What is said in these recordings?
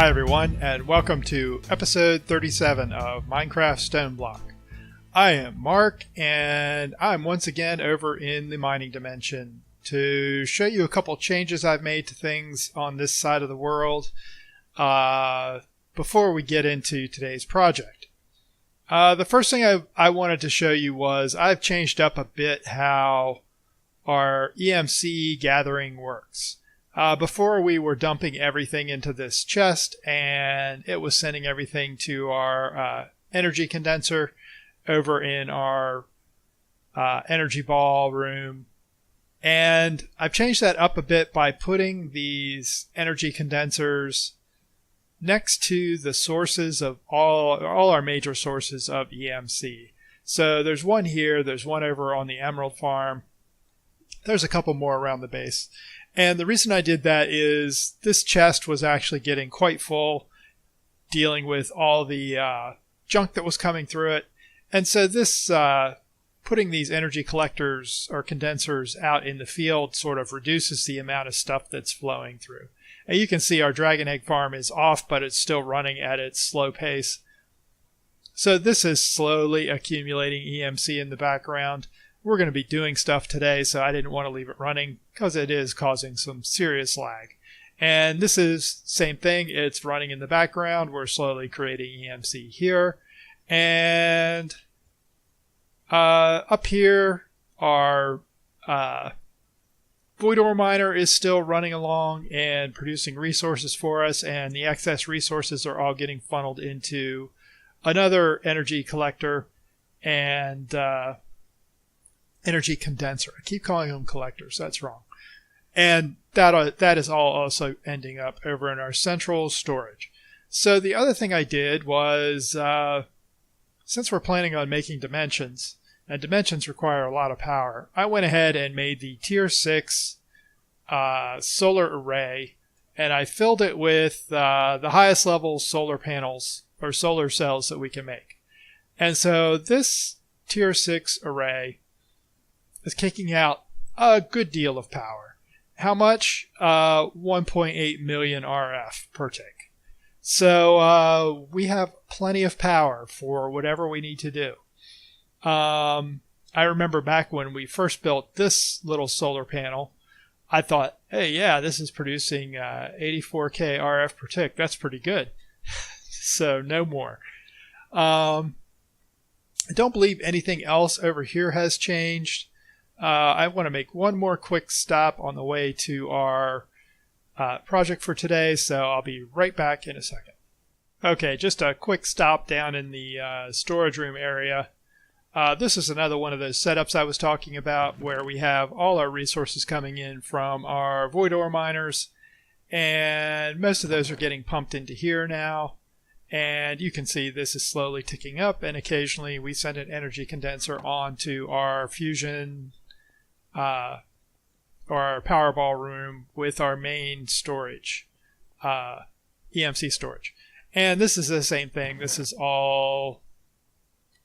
Hi everyone, and welcome to episode 37 of Minecraft Stoneblock. I am Mark, and I'm once again over in the mining dimension to show you a couple changes I've made to things on this side of the world before we get into today's project. The first thing I wanted to show you was I've changed up a bit how our EMC gathering works. Before we were dumping everything into this chest and it was sending everything to our energy condenser over in our energy ball room. And I've changed that up a bit by putting these energy condensers next to the sources of all our major sources of EMC. So there's one here, there's one over on the Emerald Farm. There's a couple more around the base. And the reason I did that is this chest was actually getting quite full, dealing with all the junk that was coming through it. And so this, putting these energy collectors or condensers out in the field sort of reduces the amount of stuff that's flowing through. And you can see our dragon egg farm is off, but it's still running at its slow pace. So this is slowly accumulating EMC in the background. We're going to be doing stuff today, so I didn't want to leave it running because it is causing some serious lag. And this is same thing. It's running in the background. We're slowly creating EMC here. And up here, our void ore miner is still running along and producing resources for us. And the excess resources are all getting funneled into another energy collector and energy condenser. I keep calling them collectors. That's wrong. And that is all also ending up over in our central storage. So the other thing I did was, since we're planning on making dimensions, and dimensions require a lot of power, I went ahead and made the tier 6 solar array, and I filled it with the highest level solar panels or solar cells that we can make. And so this tier 6 array is kicking out a good deal of power. How much? 1.8 million RF per tick. So we have plenty of power for whatever we need to do. I remember back when we first built this little solar panel, I thought, hey, yeah, this is producing 84K RF per tick. That's pretty good. So no more. I don't believe anything else over here has changed. I want to make one more quick stop on the way to our project for today, so I'll be right back in a second. Okay, just a quick stop down in the storage room area. This is another one of those setups I was talking about where we have all our resources coming in from our void ore miners, and most of those are getting pumped into here now. And you can see this is slowly ticking up, and occasionally we send an energy condenser onto our fusion or our Powerball room with our main storage, EMC storage. And this is the same thing. This is all,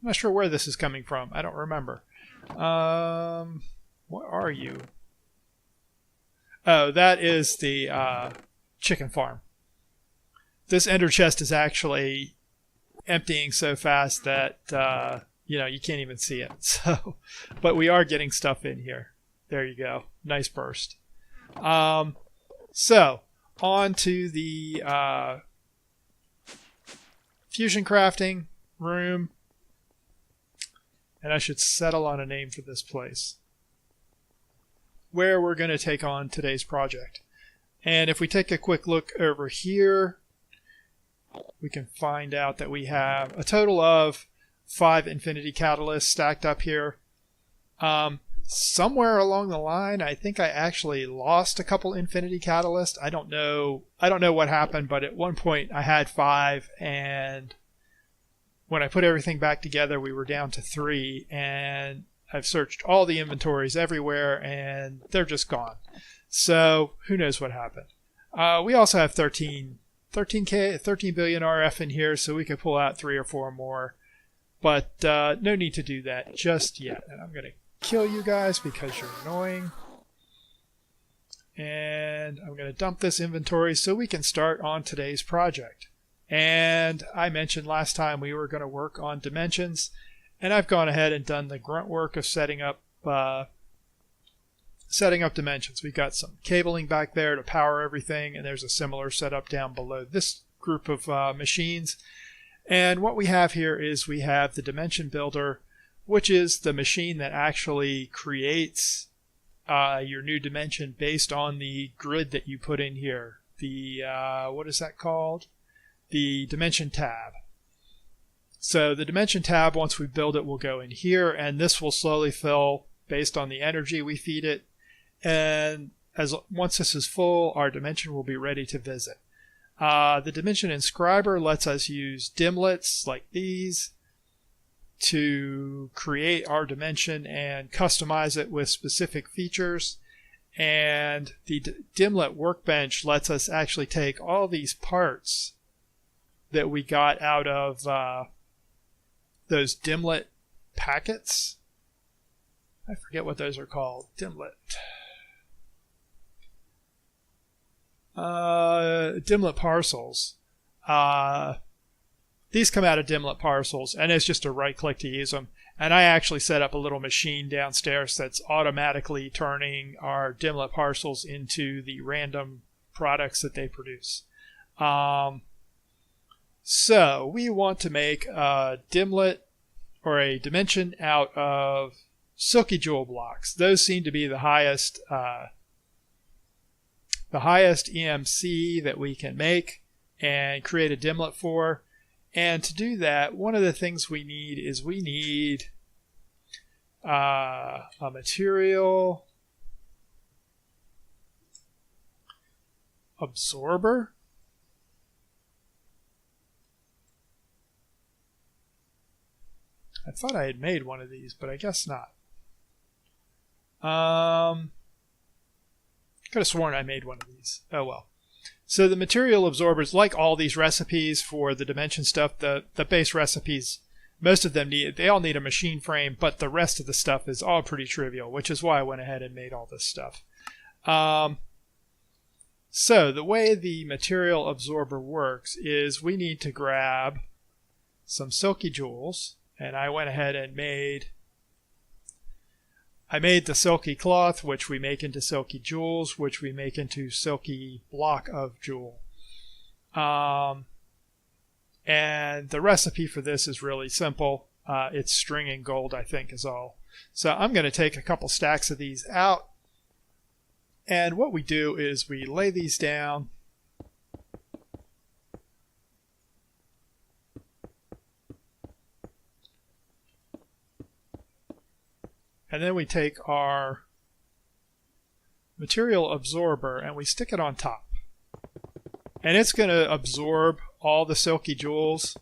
I'm not sure where this is coming from. I don't remember. What are you? Oh, that is the chicken farm. This ender chest is actually emptying so fast that you can't even see it. So, but we are getting stuff in here. There you go. Nice burst. So on to the fusion crafting room, and I should settle on a name for this place where we're going to take on today's project. And if we take a quick look over here, we can find out that we have a total of 5 infinity catalysts stacked up here. Somewhere along the line, I think I actually lost a couple infinity catalysts. I don't know what happened, but at one point I had 5, and when I put everything back together, we were down to 3, and I've searched all the inventories everywhere, and they're just gone. So who knows what happened. We also have 13 billion RF in here, so we could pull out 3 or 4 more. But no need to do that just yet. And I'm going to kill you guys because you're annoying. And I'm going to dump this inventory so we can start on today's project. And I mentioned last time we were going to work on dimensions, and I've gone ahead and done the grunt work of setting up dimensions. We've got some cabling back there to power everything, and there's a similar setup down below this group of machines. And what we have here is we have the dimension builder, which is the machine that actually creates your new dimension based on the grid that you put in here. The what is that called? The dimension tab. So the dimension tab, once we build it, will go in here, and this will slowly fill based on the energy we feed it. And once this is full, our dimension will be ready to visit. The dimension inscriber lets us use dimlets like these to create our dimension and customize it with specific features. And the dimlet workbench lets us actually take all these parts that we got out of those dimlet packets. I forget what those are called. Dimlet parcels. These come out of dimlet parcels, and it's just a right click to use them. And I actually set up a little machine downstairs that's automatically turning our dimlet parcels into the random products that they produce. So we want to make a dimlet or a dimension out of silky jewel blocks. Those seem to be the highest EMC that we can make and create a dimlet for. And to do that, one of the things we need is a material absorber. I thought I had made one of these, but I guess not. Could have sworn I made one of these. Oh well. So the material absorbers, like all these recipes for the dimension stuff, the base recipes, most of them they all need a machine frame, but the rest of the stuff is all pretty trivial, which is why I went ahead and made all this stuff. So the way the material absorber works is we need to grab some silky jewels, and I went ahead and made the silky cloth, which we make into silky jewels, which we make into silky block of jewel. And the recipe for this is really simple. It's string and gold, I think, is all. So I'm going to take a couple stacks of these out. And what we do is we lay these down. And then we take our material absorber and we stick it on top. And it's going to absorb all the silky jewels.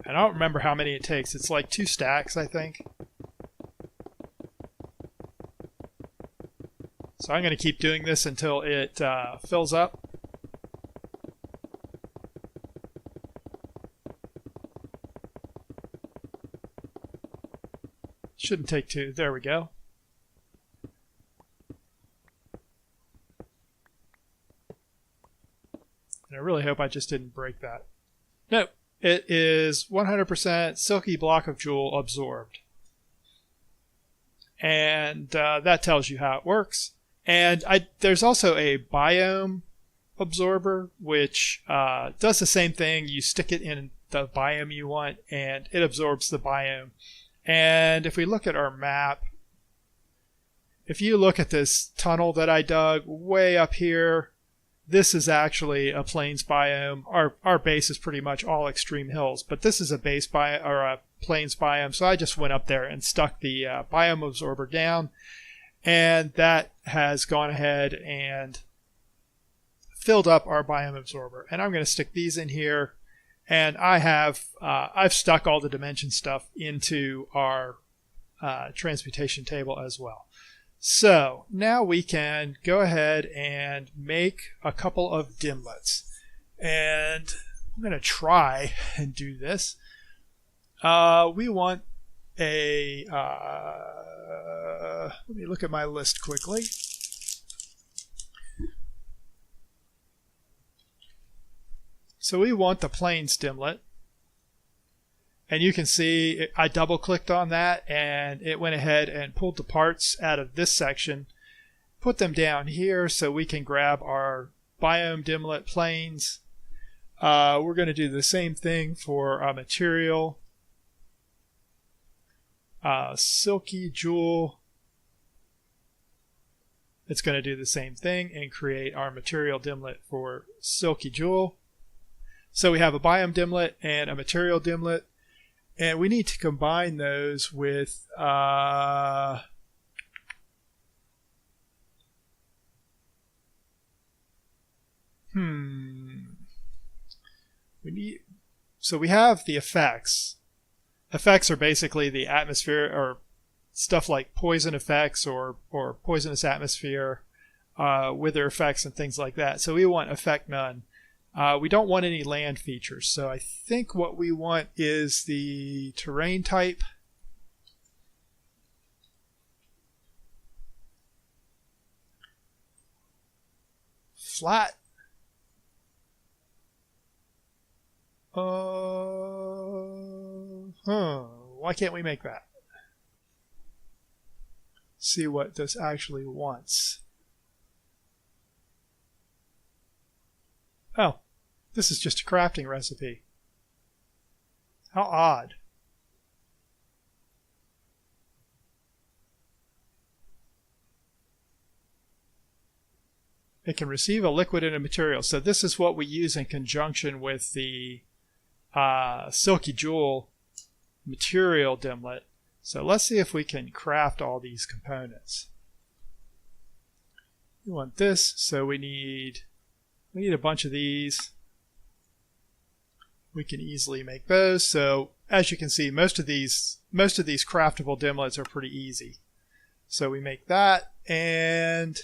And I don't remember how many it takes. It's like 2 stacks, I think. So I'm going to keep doing this until it fills up. Shouldn't take 2. There we go. And I really hope I just didn't break that. No, it is 100% silky block of jewel absorbed. And that tells you how it works. And there's also a biome absorber, which does the same thing. You stick it in the biome you want, and it absorbs the biome. And if we look at our map, if you look at this tunnel that I dug way up here, this is actually a plains biome. Our base is pretty much all extreme hills, but this is a base biome or a plains biome. So I just went up there and stuck the biome absorber down, and that has gone ahead and filled up our biome absorber. And I'm going to stick these in here. And I've stuck all the dimension stuff into our transmutation table as well. So now we can go ahead and make a couple of dimlets. And I'm going to try and do this. We want a let me look at my list quickly. So we want the planes dimlet. And you can see I double clicked on that and it went ahead and pulled the parts out of this section, put them down here so we can grab our biome dimlet planes. We're going to do the same thing for our material. Silky jewel. It's going to do the same thing and create our material dimlet for silky jewel. So we have a biome dimlet and a material dimlet. And we need to combine those with so we have the effects. Effects are basically the atmosphere or stuff like poison effects or poisonous atmosphere, wither effects and things like that. So we want effect none. We don't want any land features, so I think what we want is the terrain type. Flat. Why can't we make that? See what this actually wants. Oh. This is just a crafting recipe. How odd. It can receive a liquid and a material. So this is what we use in conjunction with the Silky Jewel material dimlet. So let's see if we can craft all these components. We want this, so we need a bunch of these. We can easily make those. So as you can see, most of these craftable dimlets are pretty easy. So we make that, and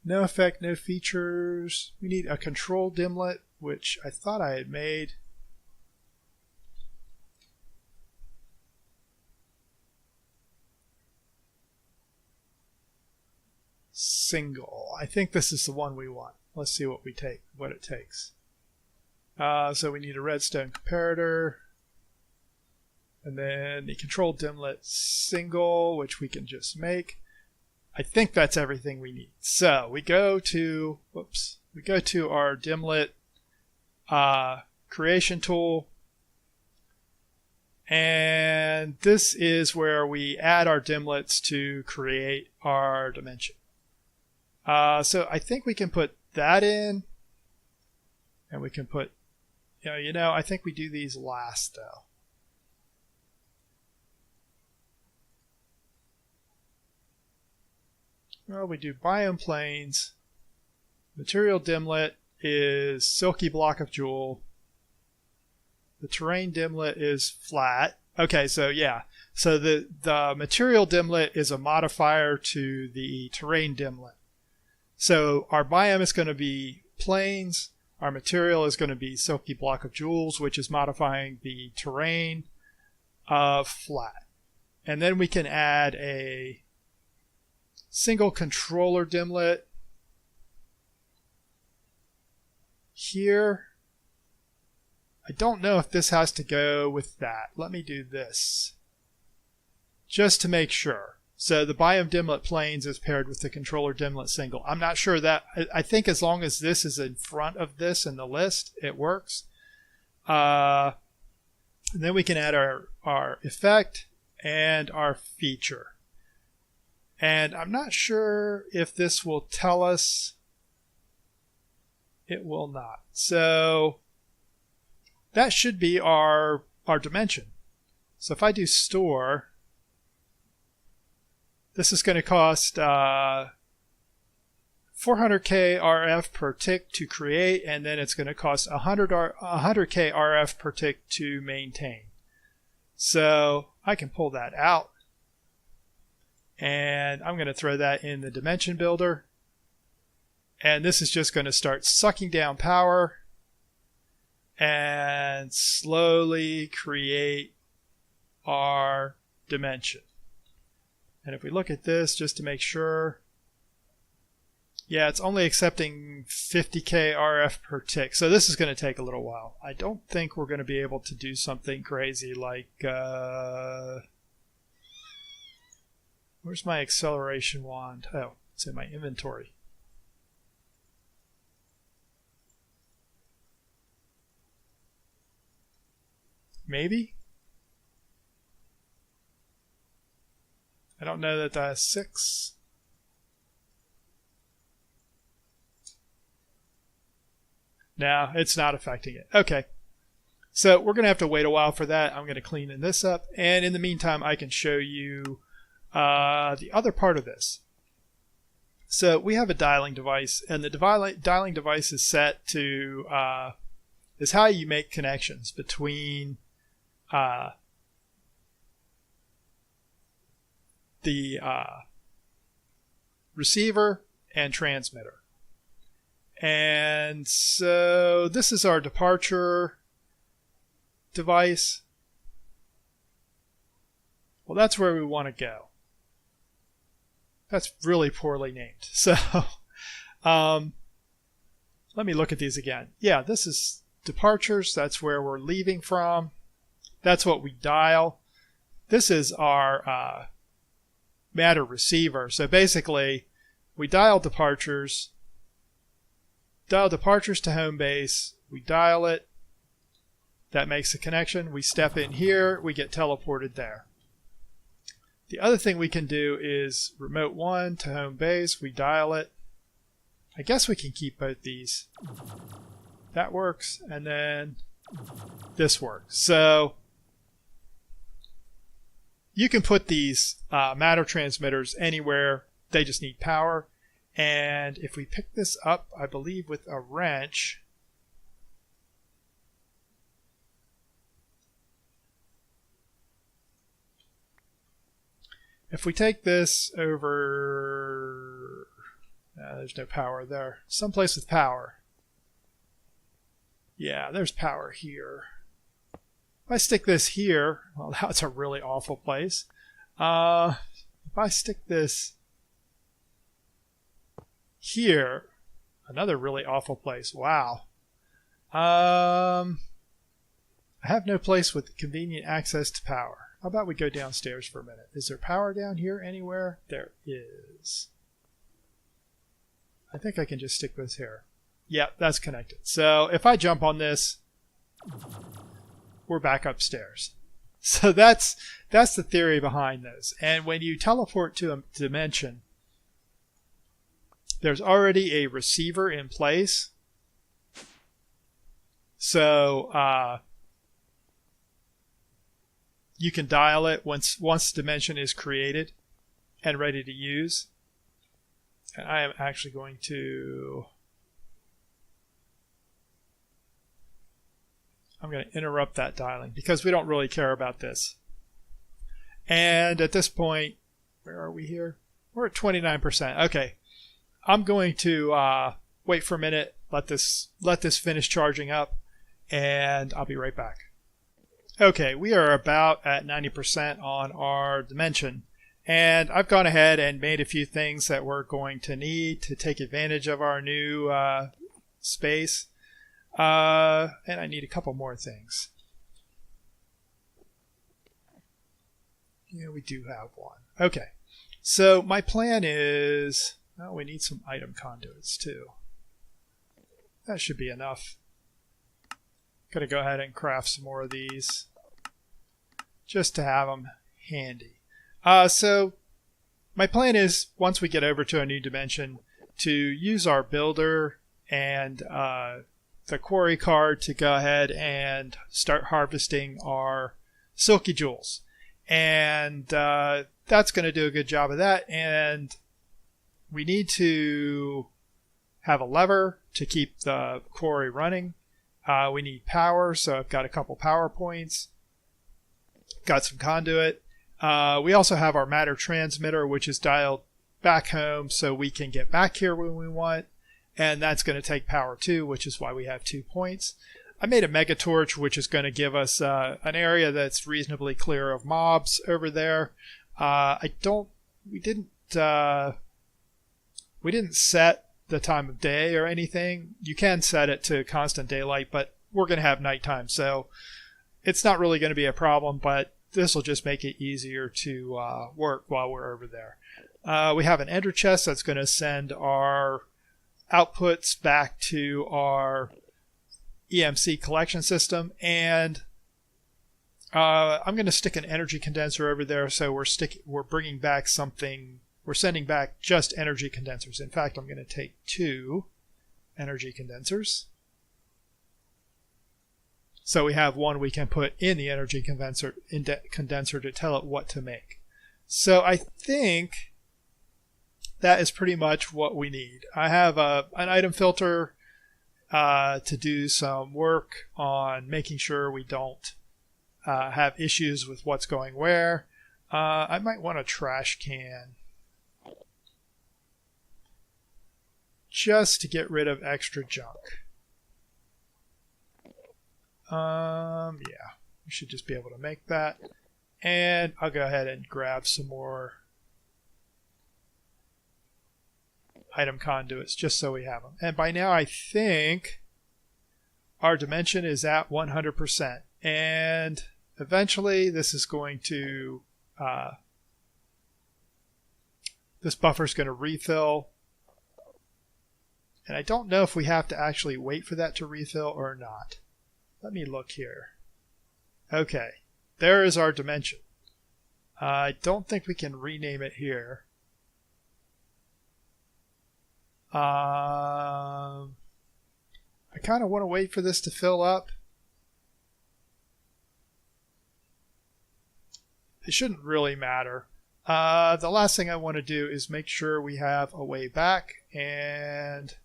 no effect, no features. We need a control dimlet, which I thought I had made. Single. I think this is the one we want. Let's see what it takes. So we need a redstone comparator, and then the control dimlet single, which we can just make. I think that's everything we need. So we go to our dimlet creation tool, and this is where we add our dimlets to create our dimension. So I think we can put that in, and we can put. I think we do these last, though. Well, we do biome planes. Material dimlet is silky block of jewel. The terrain dimlet is flat. Okay, so yeah. So the material dimlet is a modifier to the terrain dimlet. So our biome is going to be planes. Our material is going to be silky block of jewels, which is modifying the terrain of flat. And then we can add a single controller dimlet here. I don't know if this has to go with that. Let me do this just to make sure. So the biome dimlet planes is paired with the controller dimlet single. I'm not sure that. I think as long as this is in front of this in the list, it works. And then we can add our effect and our feature. And I'm not sure if this will tell us. It will not. So that should be our dimension. So if I do store, this is going to cost 400k RF per tick to create, and then it's going to cost 100k RF per tick to maintain. So I can pull that out, and I'm going to throw that in the dimension builder. And this is just going to start sucking down power and slowly create our dimension. And if we look at this just to make sure, yeah, it's only accepting 50K RF per tick. So this is going to take a little while. I don't think we're going to be able to do something crazy like, where's my acceleration wand? Oh, it's in my inventory. Maybe? I don't know that that's 6. No, it's not affecting it. Okay. So we're going to have to wait a while for that. I'm going to clean this up. And in the meantime, I can show you the other part of this. So we have a dialing device, and the dialing device is set to, is how you make connections between the receiver and transmitter. And so this is our departure device. Well, that's where we want to go. That's really poorly named. So let me look at these again. Yeah, this is departures. That's where we're leaving from. That's what we dial. This is our matter receiver. So basically, we dial departures to home base. We dial it. That makes a connection. We step in here. We get teleported there. The other thing we can do is remote 1 to home base. We dial it. I guess we can keep both these. That works. And then this works. So you can put these matter transmitters anywhere. They just need power. And if we pick this up, I believe with a wrench, if we take this over, there's no power there. Someplace with power. Yeah, there's power here. If I stick this here, well, that's a really awful place. If I stick this here, another really awful place. Wow. I have no place with convenient access to power. How about we go downstairs for a minute? Is there power down here anywhere? There is. I think I can just stick this here. Yeah, that's connected. So if I jump on this, we're back upstairs. So that's the theory behind this. And when you teleport to a dimension, there's already a receiver in place. So you can dial it once the dimension is created and ready to use. And I am actually going to... I'm going to interrupt that dialing because we don't really care about this. And at this point, where are we here? We're at 29%. Okay. I'm going to wait for a minute, let this finish charging up, and I'll be right back. Okay, we are about at 90% on our dimension, and I've gone ahead and made a few things that we're going to need to take advantage of our new space, and I need a couple more things. Yeah, we do have one. Okay, so my plan is... Well, we need some item conduits too. That should be enough. Gonna go ahead and craft some more of these just to have them handy. So my plan is, once we get over to a new dimension, to use our builder and the quarry card to go ahead and start harvesting our silky jewels. And that's going to do a good job of that. And we need to have a lever to keep the quarry running. We need power, so I've got a couple power points. Got some conduit. We also have our matter transmitter, which is dialed back home so we can get back here when we want. And that's going to take power too, which is why we have 2 points. I made a mega torch, which is going to give us an area that's reasonably clear of mobs over there. I don't we didn't set the time of day or anything. You can set it to constant daylight, but we're going to have nighttime, so it's not really going to be a problem, but this will just make it easier to work while we're over there. We have an ender chest that's going to send our outputs back to our EMC collection system, and I'm going to stick an energy condenser over there, so we're bringing back something. We're sending back just energy condensers. In fact, I'm going to take 2 energy condensers. So we have one we can put in the energy condenser to tell it what to make. So I think that is pretty much what we need. I have an item filter to do some work on making sure we don't have issues with what's going where. I might want a trash can just to get rid of extra junk. Yeah, we should just be able to make that. And I'll go ahead and grab some more item conduits just so we have them. And by now I think our dimension is at 100%. And eventually this is going to, this buffer is going to refill. And I don't know if we have to actually wait for that to refill or not. Let me look here. Okay, there is our dimension. I don't think we can rename it here. I kind of want to wait for this to fill up. It shouldn't really matter. The last thing I want to do is make sure we have a way back, and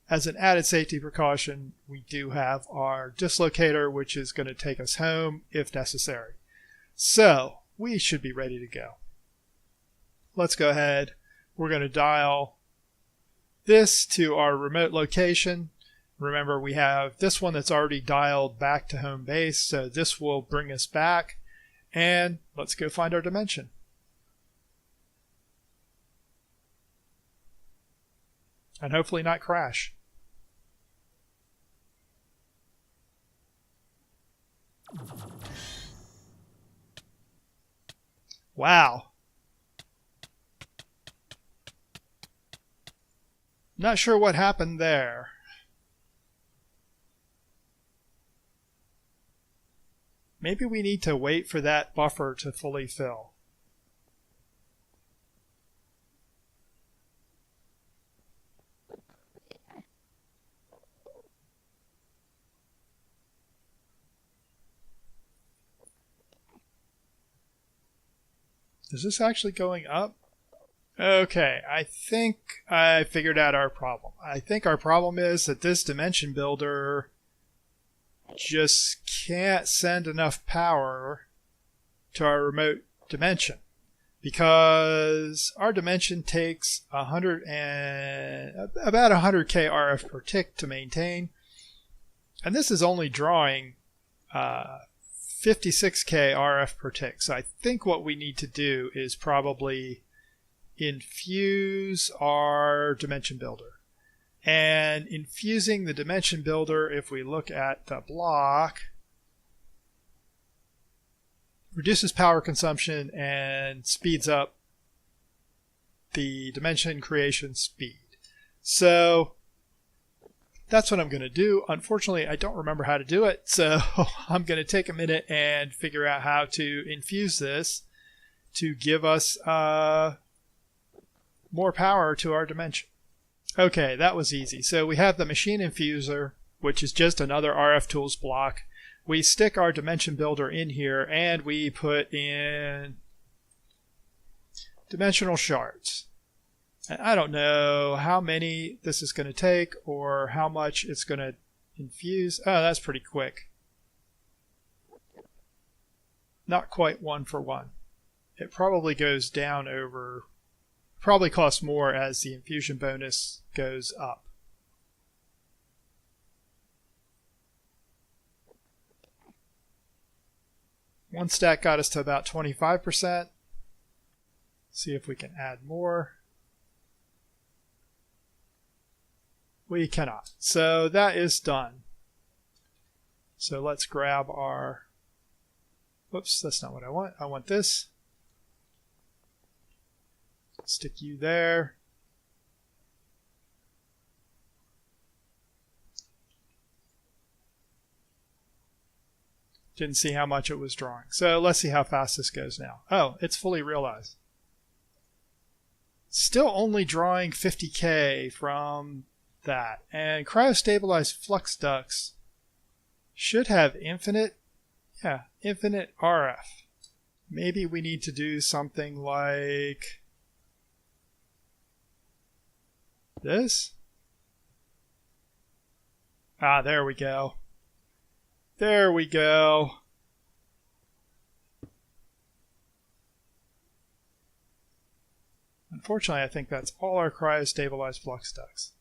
as an added safety precaution, we do have our dislocator, which is going to take us home if necessary. So we should be ready to go. Let's go ahead. We're going to dial this to our remote location. Remember, we have this one that's already dialed back to home base, so this will bring us back. And let's go find our dimension. And hopefully not crash. Wow. Not sure what happened there. Maybe we need to wait for that buffer to fully fill. Is this actually going up? Okay, I think I figured out our problem. I think our problem is that this dimension builder just can't send enough power to our remote dimension, because our dimension takes about 100k RF per tick to maintain, and this is only drawing 56k RF per tick. So I think what we need to do is probably infuse our dimension builder. And infusing the dimension builder, if we look at the block, reduces power consumption and speeds up the dimension creation speed. So that's what I'm going to do. Unfortunately, I don't remember how to do it, so I'm going to take a minute and figure out how to infuse this to give us more power to our dimension. Okay, that was easy. So we have the machine infuser, which is just another RF tools block. We stick our dimension builder in here, and we put in dimensional shards. And I don't know how many this is going to take or how much it's going to infuse. Oh, that's pretty quick. Not quite 1 for 1. It probably goes down over, probably costs more as the infusion bonus goes up. One stack got us to about 25%. See if we can add more. We cannot. So that is done. So let's grab our, whoops, that's not what I want. I want this. Stick you there. Didn't see how much it was drawing. So let's see how fast this goes now. Oh, it's fully realized. Still only drawing 50K from that. And cryostabilized flux ducts should have infinite, infinite RF. Maybe we need to do something like this. Ah, there we go. There we go. Unfortunately, I think that's all our cryostabilized flux ducts.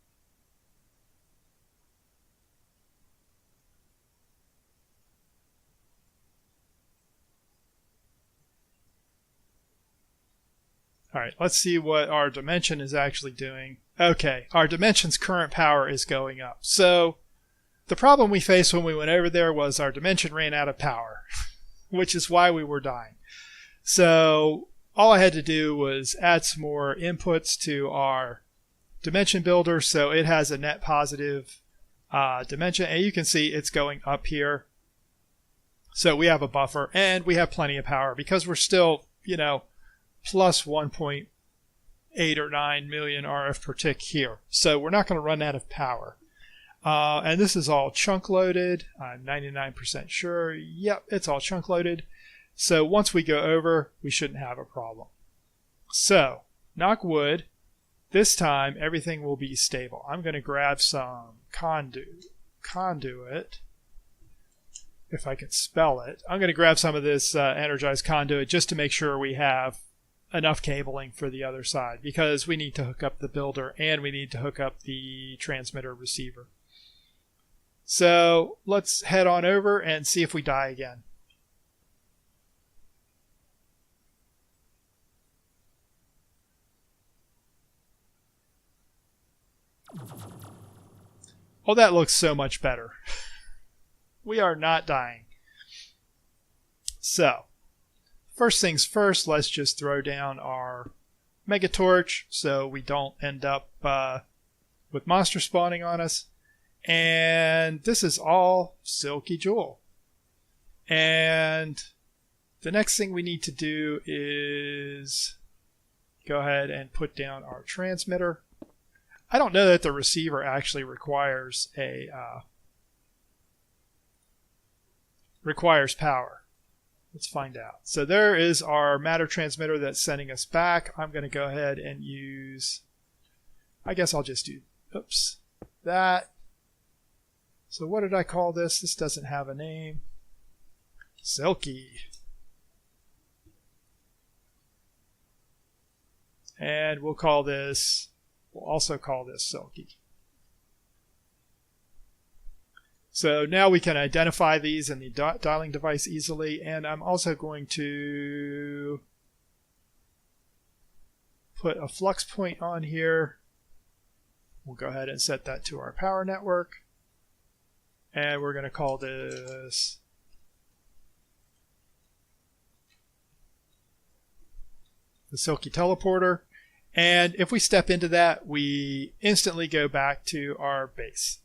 All right, let's see what our dimension is actually doing. Okay, our dimension's current power is going up. So the problem we faced when we went over there was our dimension ran out of power, which is why we were dying. So all I had to do was add some more inputs to our dimension builder so it has a net positive dimension. And you can see it's going up here. So we have a buffer and we have plenty of power because we're still, plus 1.8 or 9 million RF per tick here. So we're not going to run out of power. And this is all chunk loaded. I'm 99% sure. Yep, it's all chunk loaded. So once we go over, we shouldn't have a problem. So, knock wood, this time everything will be stable. I'm going to grab some conduit, if I can spell it. I'm going to grab some of this energized conduit just to make sure we have enough cabling for the other side because we need to hook up the builder and we need to hook up the transmitter receiver. So let's head on over and see if we die again. Oh, that looks so much better. We are not dying. So, first things first, let's just throw down our Megatorch so we don't end up with monster spawning on us. And this is all Silky Jewel. And the next thing we need to do is go ahead and put down our transmitter. I don't know that the receiver actually requires power. Let's find out. So there is our matter transmitter that's sending us back. I'm going to go ahead and use, I guess I'll just do, that. So what did I call this? This doesn't have a name. Silky. And we'll also call this Silky. So now we can identify these in the dialing device easily, and I'm also going to put a flux point on here. We'll go ahead and set that to our power network, and we're going to call this the Silky Teleporter. And if we step into that, we instantly go back to our base.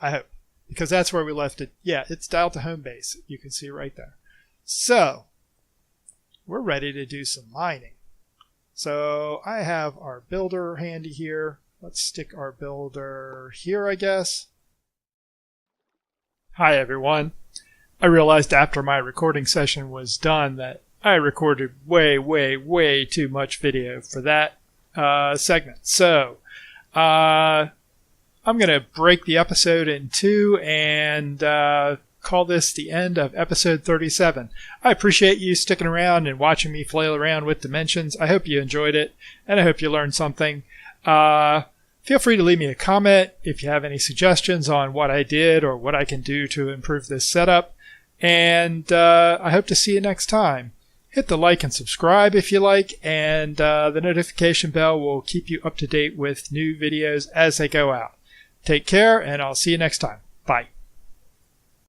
I hope. Because that's where we left it. Yeah, it's dialed to home base. You can see right there. So, we're ready to do some mining. So, I have our builder handy here. Let's stick our builder here, I guess. Hi, everyone. I realized after my recording session was done that I recorded way too much video for that segment. So, I'm going to break the episode in two and call this the end of episode 37. I appreciate you sticking around and watching me flail around with dimensions. I hope you enjoyed it, and I hope you learned something. Feel free to leave me a comment if you have any suggestions on what I did or what I can do to improve this setup. And I hope to see you next time. Hit the like and subscribe if you like, and the notification bell will keep you up to date with new videos as they go out. Take care, and I'll see you next time. Bye.